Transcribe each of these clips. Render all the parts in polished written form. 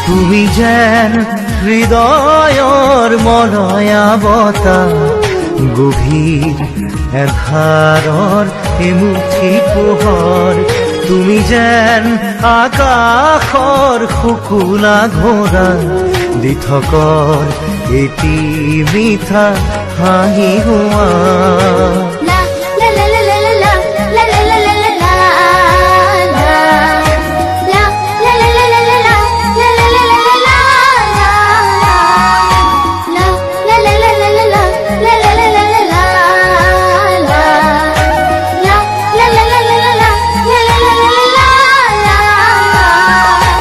তুমি যেন হৃদয়ৰ মলয়া বতাহ, গভীৰ এন্ধাৰৰ এমুঠি পোহৰ। তুমি যেন আকাশৰ শুকুলা ঘোঁৰা, দিঠকৰ এটি মিঠা হাঁহি হোৱা।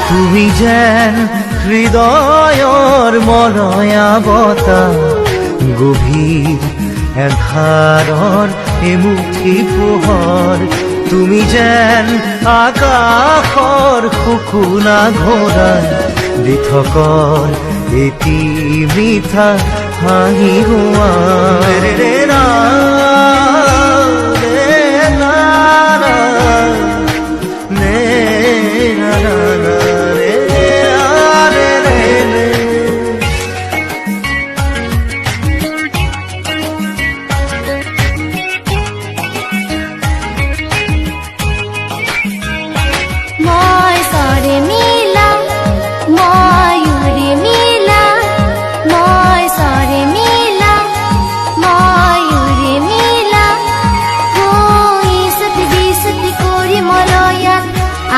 তুমি যেন হৃদয়ৰ মলয়া বতাহ, গভীৰ এন্ধাৰৰ এমুঠি পোহৰ। তুমি যেন আকাশৰ শুকুলা ঘোঁৰা, দিঠকৰ এটি মিঠা হাঁহি হোৱা।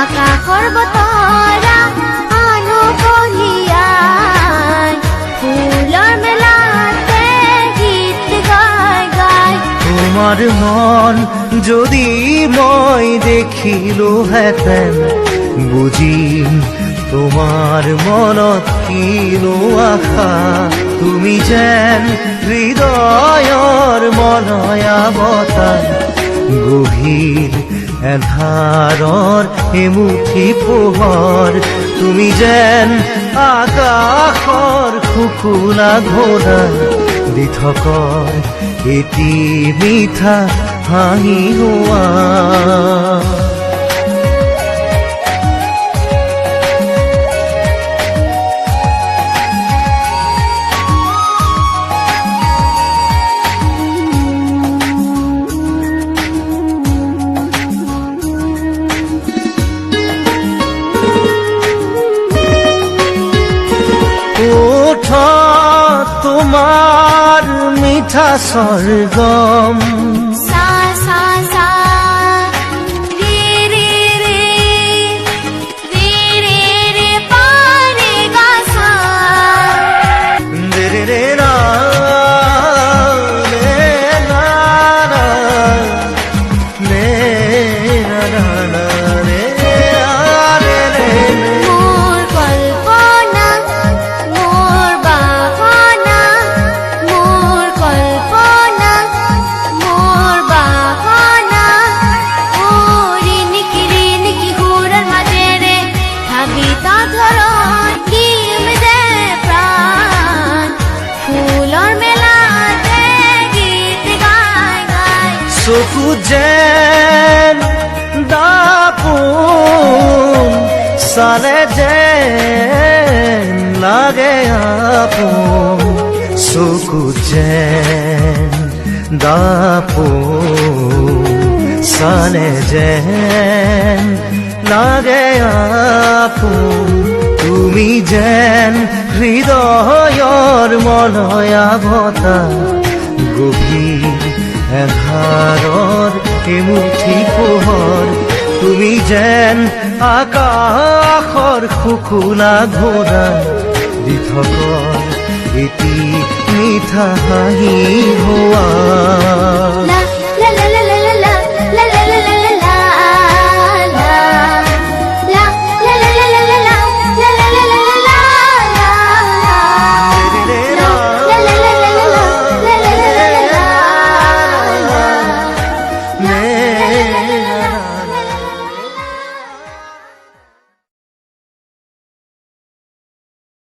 আকাশৰ বতৰা আনো কঢ়িয়াই, ফুলৰ মেলাতে গীত গাই গাই। তোমাৰ মন যদি মই দেখিলোহেঁতেন, বুজিম তোমাৰ মনত কিনো আশা। তুমি যেন হৃদয়ৰ মলয়া বতাহ, গভীৰ এন্ধাৰৰ এমুঠি পোহৰ। তুমি যেন আকাশৰ শুকুলা ঘোঁৰা, দিঠকৰ এটি মিঠা হাঁহি হোৱা। তোমার মিঠা সরগম, সা সা সা রে রে রে রে রে রে পা রে গা সা। রে রে রে না রে না না রে না না না রে রে রে। মোর কল্পনা মোর বাসনা, মোর কল্পনা মোর বাসনা। ও রিনিকি রিনিকি ঘোড়ার মাঝে রে ভাবি তা ধরন কিম দে প্রাণ, ফুলৰ মেলাতে গীত গাই গাই। চকু যেন দাপোন, চালে যেন লাগে আপোন। চকু যেন দাপোন, চালে যেন লাগে আপোন। তুমি যেন হৃদয়ৰ মলয়া বতাহ, গভীৰ এন্ধাৰৰ এমুঠি পোহৰ। তুমি যেন আকাশৰ শুকুলা ঘোঁৰা, দিঠকৰ এটি মিঠা হাঁহি হোৱা।